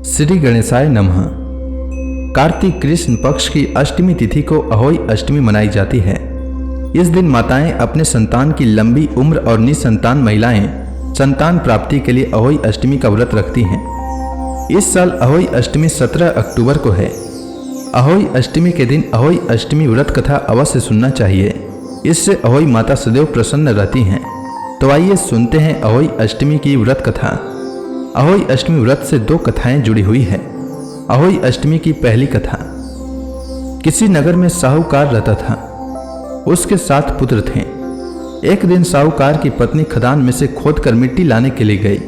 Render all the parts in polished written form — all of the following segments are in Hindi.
श्री गणेशाय नमः। कार्तिक कृष्ण पक्ष की अष्टमी तिथि को अहोई अष्टमी मनाई जाती है। इस दिन माताएं अपने संतान की लंबी उम्र और निसंतान महिलाएं संतान प्राप्ति के लिए अहोई अष्टमी का व्रत रखती हैं। इस साल अहोई अष्टमी 17 अक्टूबर को है। अहोई अष्टमी के दिन अहोई अष्टमी व्रत कथा अवश्य सुनना चाहिए। इससे अहोई माता सदैव प्रसन्न रहती हैं। तो आइए सुनते हैं अहोई अष्टमी की व्रत कथा। अहोई अष्टमी व्रत से 2 कथाएं जुड़ी हुई है। अहोई अष्टमी की पहली कथा। किसी नगर में साहूकार रहता था। उसके 7 पुत्र थे। एक दिन साहूकार की पत्नी खदान में से खोदकर मिट्टी लाने के लिए गई।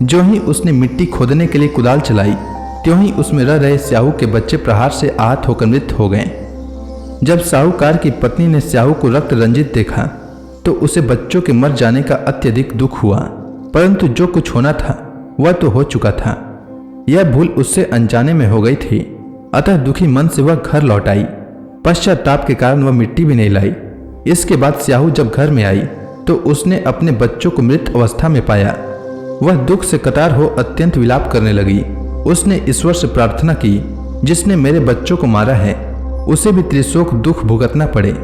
जो ही उसने मिट्टी खोदने के लिए कुदाल चलाई, त्यों ही उसमें रह रहे स्याहू के बच्चे प्रहार से आहत होकर मृत हो गए। जब साहूकार की पत्नी ने स्याहू को रक्त रंजित देखा तो उसे बच्चों के मर जाने का अत्यधिक दुख हुआ, परंतु जो कुछ होना था वह तो हो चुका था। यह भूल उससे अनजाने में हो गई थी। अतः दुखी मन से वह घर लौट आई। पश्चाताप के कारण वह मिट्टी भी नहीं लाई। इसके बाद स्याहू जब घर में आई तो उसने अपने बच्चों को मृत अवस्था में पाया। वह दुख से कतार हो अत्यंत विलाप करने लगी। उसने ईश्वर से प्रार्थना की, जिसने मेरे बच्चों को मारा है उसे भी त्रिशोक दुख भुगतना पड़े।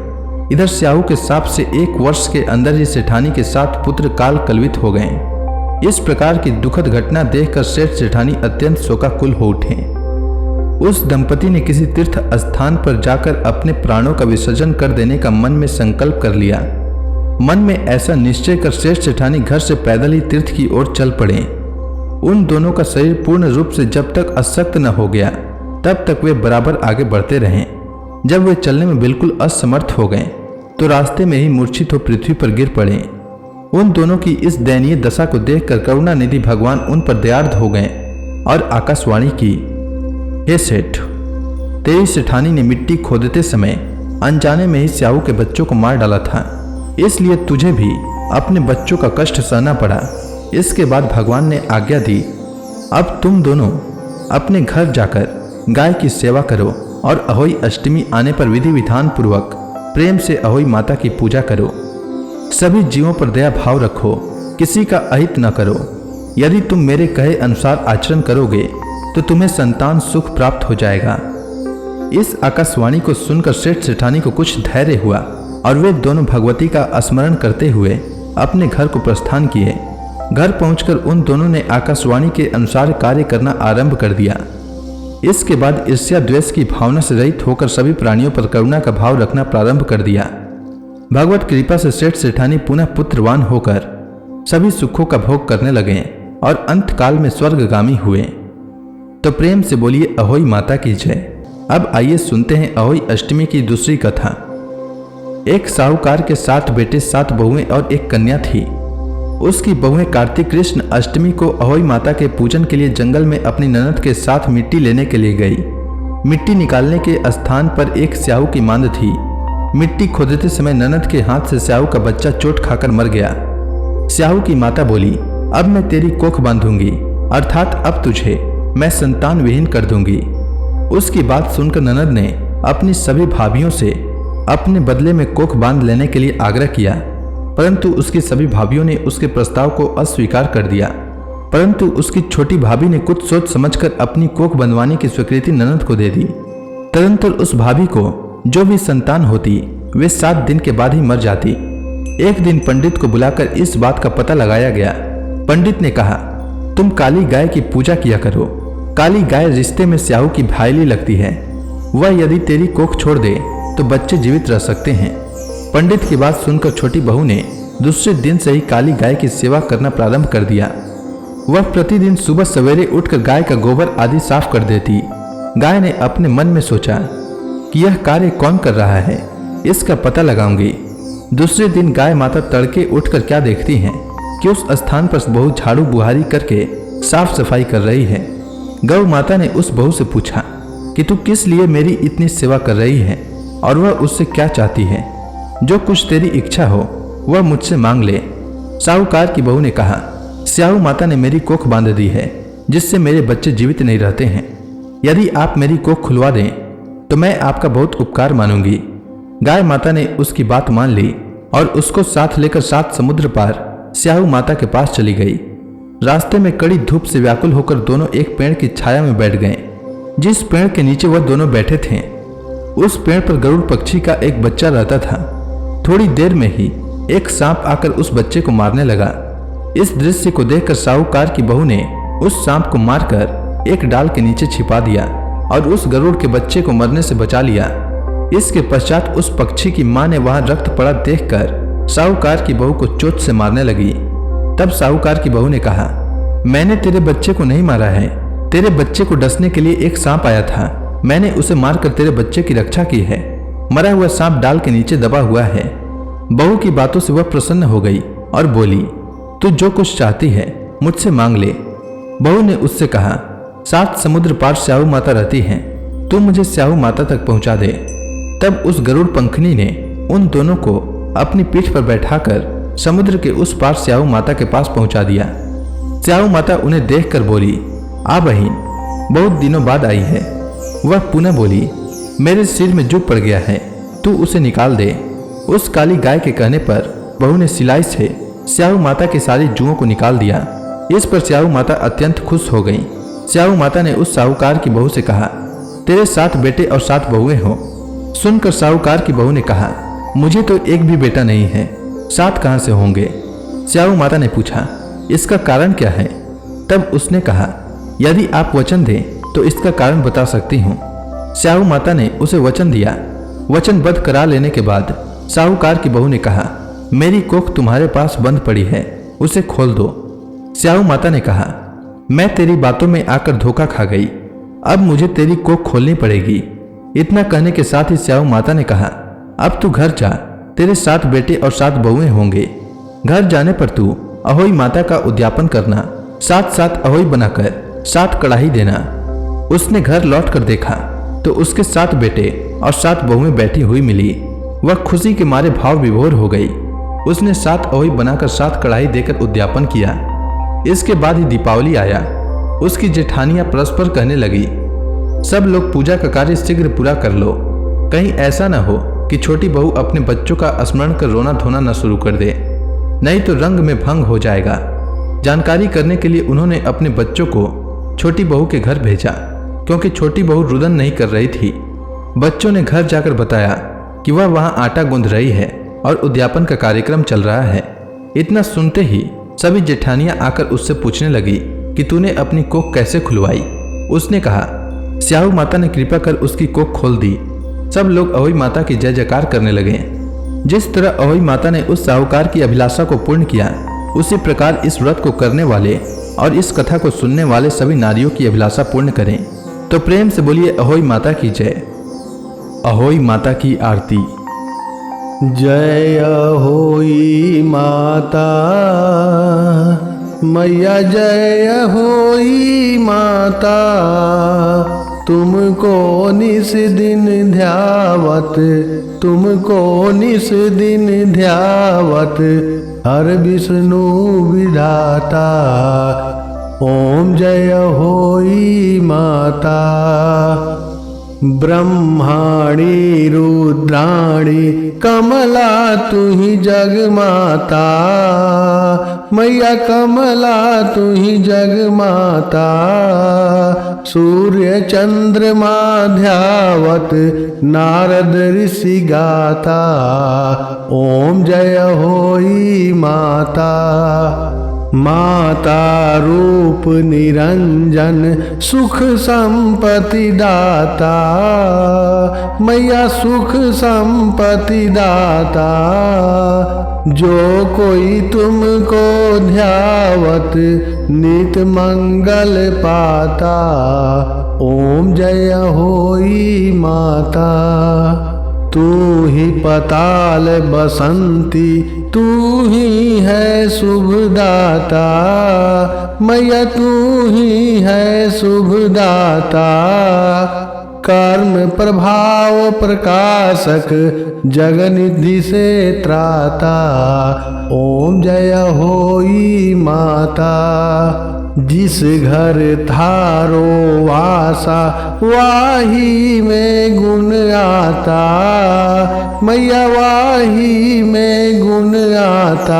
इधर स्याहू के शाप से 1 वर्ष के अंदर ही सेठानी के 7 पुत्र काल कलवित हो गए। इस प्रकार की दुखद घटना देखकर सेठ सेठानी अत्यंत शोकाकुल हो उठे। उस दंपति ने किसी तीर्थ स्थान पर जाकर अपने प्राणों का विसर्जन कर देने का मन में संकल्प कर लिया। मन में ऐसा निश्चय कर सेठ सेठानी घर से पैदल ही तीर्थ की ओर चल पड़े। उन दोनों का शरीर पूर्ण रूप से जब तक अशक्त न हो गया तब तक वे बराबर आगे बढ़ते रहे। जब वे चलने में बिल्कुल असमर्थ हो गए तो रास्ते में ही मूर्छित हो पृथ्वी पर गिर पड़े। उन दोनों की इस दयनीय दशा को देखकर करुणानिधि भगवान उन पर दयार्द हो गए और आकाशवाणी की, हे सेठ, तेरी सेठानी ने मिट्टी खोदते समय अनजाने में ही स्याहू के बच्चों को मार डाला था, इसलिए तुझे भी अपने बच्चों का कष्ट सहना पड़ा। इसके बाद भगवान ने आज्ञा दी, अब तुम दोनों अपने घर जाकर गाय की सेवा करो और अहोई अष्टमी आने पर विधि विधान पूर्वक प्रेम से अहोई माता की पूजा करो। सभी जीवों पर दया भाव रखो, किसी का अहित न करो। यदि तुम मेरे कहे अनुसार आचरण करोगे तो तुम्हें संतान सुख प्राप्त हो जाएगा। इस आकाशवाणी को सुनकर सेठ सेठानी को कुछ धैर्य हुआ और वे दोनों भगवती का स्मरण करते हुए अपने घर को प्रस्थान किए। घर पहुंचकर उन दोनों ने आकाशवाणी के अनुसार कार्य करना आरंभ कर दिया। इसके बाद ईर्ष्या द्वेष की भावना से रहित होकर सभी प्राणियों पर करुणा का भाव रखना प्रारंभ कर दिया। भगवत कृपा से सेठ सेठानी पुनः पुत्रवान होकर सभी सुखों का भोग करने लगे और अंत काल में स्वर्गगामी हुए। तो प्रेम से बोलिए अहोई माता की जय। अब आइए सुनते हैं अहोई अष्टमी की दूसरी कथा। एक साहूकार के 7 बेटे 7 बहुएं और 1 कन्या थी। उसकी बहुएं कार्तिक कृष्ण अष्टमी को अहोई माता के पूजन के लिए जंगल में अपनी ननद के साथ मिट्टी लेने के लिए गई। मिट्टी निकालने के स्थान पर एक स्याहू की मांद थी। मिट्टी खोदते समय ननद के हाथ से स्याहू का बच्चा चोट खाकर मर गया। स्याहू की माता बोली, अब मैं तेरी कोख बांधूंगी, अर्थात अब तुझे मैं संतान विहीन कर दूंगी। उसकी बात सुनकर ननद ने अपनी सभी भाभियों से अपने बदले में कोख बांध लेने के लिए आग्रह किया, परंतु उसकी सभी भाभियों ने उसके प्रस्ताव को अस्वीकार कर दिया। परंतु उसकी छोटी भाभी ने कुछ सोच समझकर अपनी कोख बंधवाने की स्वीकृति ननद को दे दी। तदंतर उस भाभी को जो भी संतान होती वे 7 दिन के बाद ही मर जाती। एक दिन पंडित को बुलाकर इस बात का पता लगाया गया। पंडित ने कहा, तुम काली गाय की पूजा किया करो। काली गाय रिश्ते में स्याहू की भाईली लगती है। वह यदि तेरी कोख छोड़ दे तो बच्चे जीवित रह सकते हैं। पंडित की बात सुनकर छोटी बहू ने दूसरे दिन से ही काली गाय की सेवा करना प्रारंभ कर दिया। वह प्रतिदिन सुबह सवेरे उठकर गाय का गोबर आदि साफ कर देती। गाय ने अपने मन में सोचा कि यह कार्य कौन कर रहा है, इसका पता लगाऊंगी। दूसरे दिन गाय माता तड़के उठकर क्या देखती हैं कि उस स्थान पर बहू झाड़ू बुहारी करके साफ सफाई कर रही है। गौ माता ने उस बहू से पूछा कि तू किस लिए मेरी इतनी सेवा कर रही है और वह उससे क्या चाहती है। जो कुछ तेरी इच्छा हो वह मुझसे मांग ले। साहूकार की बहू ने कहा, स्याहू माता ने मेरी कोख बांध दी है, जिससे मेरे बच्चे जीवित नहीं रहते हैं। यदि आप मेरी कोख खुलवा दें तो मैं आपका बहुत उपकार मानूंगी। गाय माता ने उसकी बात मान ली और उसको साथ लेकर 7 समुद्र पार स्याहू माता के पास चली गई। रास्ते में कड़ी धूप से व्याकुल होकर दोनों एक पेड़ की छाया में बैठ गए। जिस पेड़ के नीचे वह दोनों बैठे थे उस पेड़ पर गरुड़ पक्षी का एक बच्चा रहता था। थोड़ी देर में ही एक सांप आकर उस बच्चे को मारने लगा। इस दृश्य को देखकर साहूकार की बहू ने उस सांप को मारकर एक डाल के नीचे छिपा दिया और उस गरुड़ के बच्चे को मरने से बचा लिया। इसके पश्चात उस पक्षी की मां ने वहां रक्त पड़ा देखकर साहूकार की बहू को चोट से मारने लगी। तब साहूकार की बहू ने कहा, मैंने तेरे बच्चे को नहीं मारा है, तेरे बच्चे को डसने के लिए एक सांप आया था, मैंने उसे मारकर तेरे बच्चे की रक्षा की है। मरा हुआ सांप डाल के नीचे दबा हुआ है। बहू की बातों से वह प्रसन्न हो गई और बोली, तू जो कुछ चाहती है मुझसे मांग ले। बहू ने उससे कहा, 7 समुद्र पार स्याहू माता रहती हैं, तू मुझे स्याहू माता तक पहुंचा दे। तब उस गरुड़ पंखनी ने उन दोनों को अपनी पीठ पर बैठाकर समुद्र के उस पार स्याहू माता के पास पहुंचा दिया। स्याहू माता उन्हें देखकर बोली, आ बहिन, बहुत दिनों बाद आई है। वह पुनः बोली, मेरे सिर में जुग पड़ गया है, तू उसे निकाल दे। उस काली गाय के कहने पर बहू ने सिलाई से स्याहू माता की सारी जुओं को निकाल दिया। इस पर स्याहू माता अत्यंत खुश हो गई। स्याहू माता ने उस साहूकार की बहू से कहा, तेरे 7 बेटे और 7 बहुएं हो। सुनकर साहूकार की बहू ने कहा, मुझे तो एक भी बेटा नहीं है, 7 कहां से होंगे। स्याहू माता ने पूछा, इसका कारण क्या है? तब उसने कहा, यदि आप वचन दें तो इसका कारण बता सकती हूँ। स्याहू माता ने उसे वचन दिया। वचनबद्ध करा लेने के बाद साहूकार की बहू ने कहा, मेरी कोख तुम्हारे पास बंद पड़ी है, उसे खोल दो। स्याहू माता ने कहा, मैं तेरी बातों में आकर धोखा खा गई, अब मुझे तेरी कोख खोलनी पड़ेगी। इतना कहने के साथ ही स्याहू माता ने कहा, अब तू घर जा, तेरे 7 बेटे और 7 बहुएं होंगे। घर जाने पर तू अहोई माता का उद्यापन करना, 7-7 अहोई बनाकर 7 कड़ाही देना। उसने घर लौट कर देखा तो उसके 7 बेटे और 7 बहुएं बैठी हुई मिली। वह खुशी के मारे भाव विभोर हो गई। उसने 7 अहोई बनाकर 7 कड़ाही देकर उद्यापन किया। इसके बाद ही दीपावली आया। उसकी जेठानियां परस्पर कहने लगी, सब लोग पूजा का कार्य शीघ्र पूरा कर लो, कहीं ऐसा न हो कि छोटी बहू अपने बच्चों का स्मरण कर रोना धोना न शुरू कर दे, नहीं तो रंग में भंग हो जाएगा। जानकारी करने के लिए उन्होंने अपने बच्चों को छोटी बहू के घर भेजा, क्योंकि छोटी बहू रुदन नहीं कर रही थी। बच्चों ने घर जाकर बताया कि वह वहां आटा गूंथ रही है और उद्यापन का कार्यक्रम चल रहा है। इतना सुनते ही सभी जेठानियां आकर उससे पूछने लगी कि तूने अपनी कोख कैसे खुलवाई। उसने कहा, स्याहू माता ने कृपा कर उसकी कोख खोल दी। सब लोग अहोई माता की जय जयकार करने लगे। जिस तरह अहोई माता ने उस साहूकार की अभिलाषा को पूर्ण किया, उसी प्रकार इस व्रत को करने वाले और इस कथा को सुनने वाले सभी नारियों की अभिलाषा पूर्ण करें। तो प्रेम से बोलिए अहोई माता की जय। अहोई माता की आरती। जय अहोई माता मैया, जय अहोई माता, तुमको निस दिन ध्यावत, तुमको निस दिन ध्यावत, हर विष्णु विधाता। ओम जय अहोई माता। ब्रह्माणी रुद्राणी कमला तुही जगमाता, मैया कमला तुही जगमाता। सूर्य चंद्रमा ध्यावत, नारद ऋषि गाता। ओम जय होई माता। माता रूप निरंजन सुख संपत्ति दाता, मैया सुख संपत्ति दाता। जो कोई तुमको ध्यावत नित मंगल पाता। ओम जय होई माता। तू ही पताल बसंती, तू ही है शुभदाता, मैया तू ही है शुभदाता। कर्म प्रभाव प्रकाशक जगनिधि से त्राता। ओम जय होई माता। जिस घर थारो वासा वाही में गुण आता, मैया वाही में गुण आता।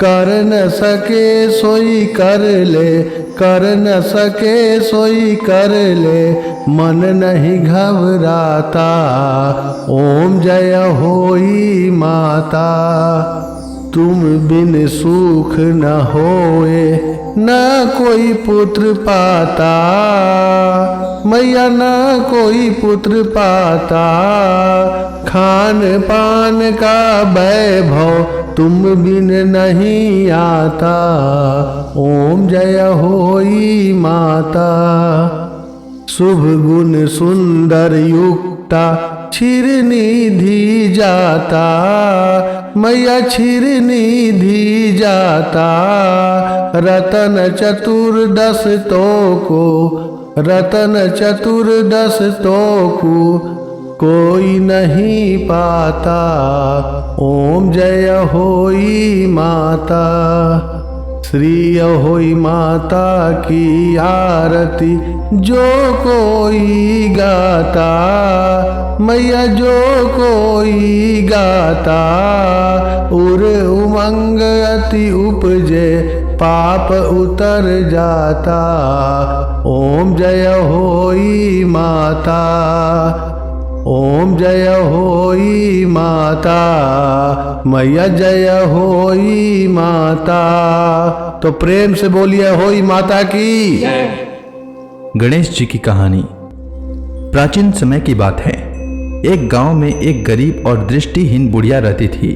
कर न सके सोई कर ले, कर न सके सोई कर ले, मन नहीं घबराता, ओम जय होई माता। तुम बिन सुख न होए, न कोई पुत्र पाता, मैया न कोई पुत्र पाता। खान पान का वैभव तुम बिन नहीं आता, ओम जय होई माता। शुभ गुण सुंदर युक्ता क्षीर निधि जाता, मैया क्षीर निधि जाता। रतन चतुर्दश तो को, रतन चतुर्दश तो को कोई नहीं पाता, ओम जय होई माता। श्री होई माता की आरती जो कोई गाता, मैया जो कोई गाता। उर उमंग अति उपजे, पाप उतर जाता, ओम जय होई माता, ओम जय होई माता, मैया जय होई माता। तो प्रेम से बोलिए होई माता की। गणेश जी की कहानी प्राचीन समय की बात है। एक गांव में एक गरीब और दृष्टिहीन बुढ़िया रहती थी।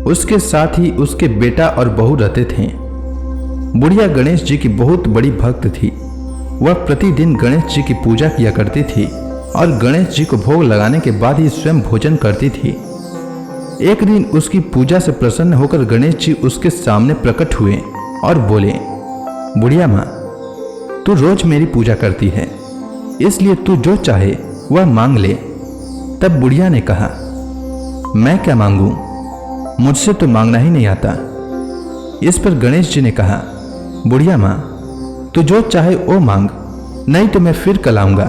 उसके साथ ही उसके बेटा और बहू रहते थे। बुढ़िया गणेश जी की बहुत बड़ी भक्त थी। वह प्रतिदिन गणेश जी की पूजा किया करती थी और गणेश जी को भोग लगाने के बाद ही स्वयं भोजन करती थी। एक दिन उसकी पूजा से प्रसन्न होकर गणेश जी उसके सामने प्रकट हुए और बोले, बुढ़िया माँ, तू रोज मेरी पूजा करती है, इसलिए तू जो चाहे वह मांग ले। तब बुढ़िया ने कहा, मैं क्या मांगूं, मुझसे तो मांगना ही नहीं आता। इस पर गणेश जी ने कहा, बुढ़िया माँ, तू जो चाहे वो मांग, नहीं तो मैं फिर कल आऊंगा।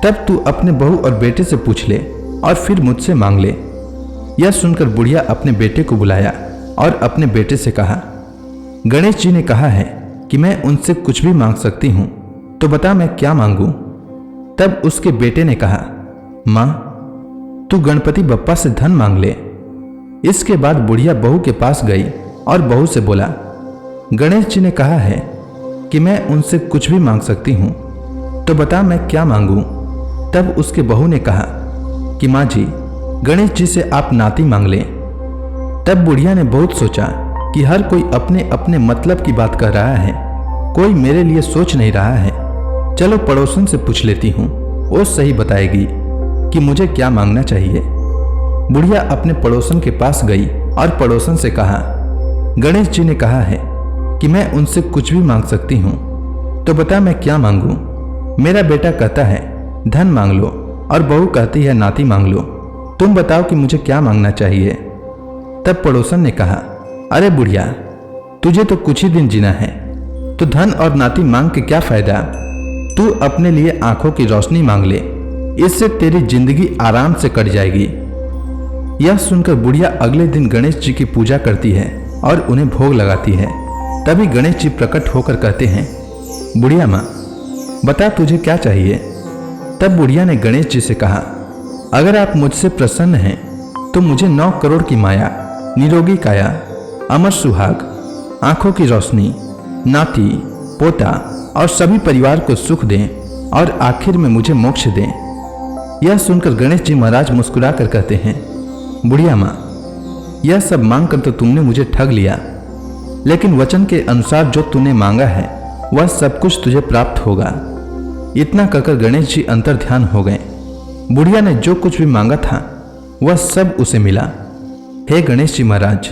तब तू अपने बहू और बेटे से पूछ ले और फिर मुझसे मांग ले। यह सुनकर बुढ़िया अपने बेटे को बुलाया और अपने बेटे से कहा, गणेश जी ने कहा है कि मैं उनसे कुछ भी मांग सकती हूं, तो बता मैं क्या मांगूं। तब उसके बेटे ने कहा, मां, तू गणपति बप्पा से धन मांग ले। इसके बाद बुढ़िया बहू के पास गई और बहू से बोला, गणेश जी ने कहा है कि मैं उनसे कुछ भी मांग सकती हूं, तो बता मैं क्या मांगूं। तब उसके बहू ने कहा कि माँ जी, गणेश जी से आप नाती मांग लें। तब बुढ़िया ने बहुत सोचा कि हर कोई अपने अपने मतलब की बात कर रहा है, कोई मेरे लिए सोच नहीं रहा है। चलो पड़ोसन से पूछ लेती हूँ, वो सही बताएगी कि मुझे क्या मांगना चाहिए। बुढ़िया अपने पड़ोसन के पास गई और पड़ोसन से कहा, गणेश जी ने कहा है कि मैं उनसे कुछ भी मांग सकती हूँ, तो बता मैं क्या मांगूं। मेरा बेटा कहता है धन मांग लो और बहू कहती है नाती मांग लो, तुम बताओ कि मुझे क्या मांगना चाहिए। तब पड़ोसन ने कहा, अरे बुढ़िया, तुझे तो कुछ ही दिन जीना है, तो धन और नाती मांग के क्या फायदा। तू अपने लिए आंखों की रोशनी मांग ले, इससे तेरी जिंदगी आराम से कट जाएगी। यह सुनकर बुढ़िया अगले दिन गणेश जी की पूजा करती है और उन्हें भोग लगाती है। तभी गणेश जी प्रकट होकर कहते हैं, बुढ़िया माँ, बता तुझे क्या चाहिए। तब बुढ़िया ने गणेश जी से कहा, अगर आप मुझसे प्रसन्न हैं तो मुझे 9 करोड़ की माया, निरोगी काया, अमर सुहाग, आंखों की रोशनी, नाती, पोता और सभी परिवार को सुख दें और आखिर में मुझे मोक्ष दें। यह सुनकर गणेश जी महाराज मुस्कुरा कर कहते हैं, बुढ़िया माँ, यह सब मांग कर तो तुमने मुझे ठग लिया, लेकिन वचन के अनुसार जो तूने मांगा है वह सब कुछ तुझे प्राप्त होगा। इतना कहकर गणेश जी अंतर ध्यान हो गए। बुढ़िया ने जो कुछ भी मांगा था वह सब उसे मिला। हे गणेश जी महाराज,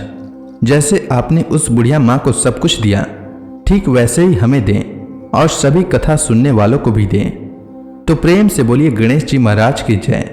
जैसे आपने उस बुढ़िया माँ को सब कुछ दिया, ठीक वैसे ही हमें दें और सभी कथा सुनने वालों को भी दें। तो प्रेम से बोलिए गणेश जी महाराज की जय।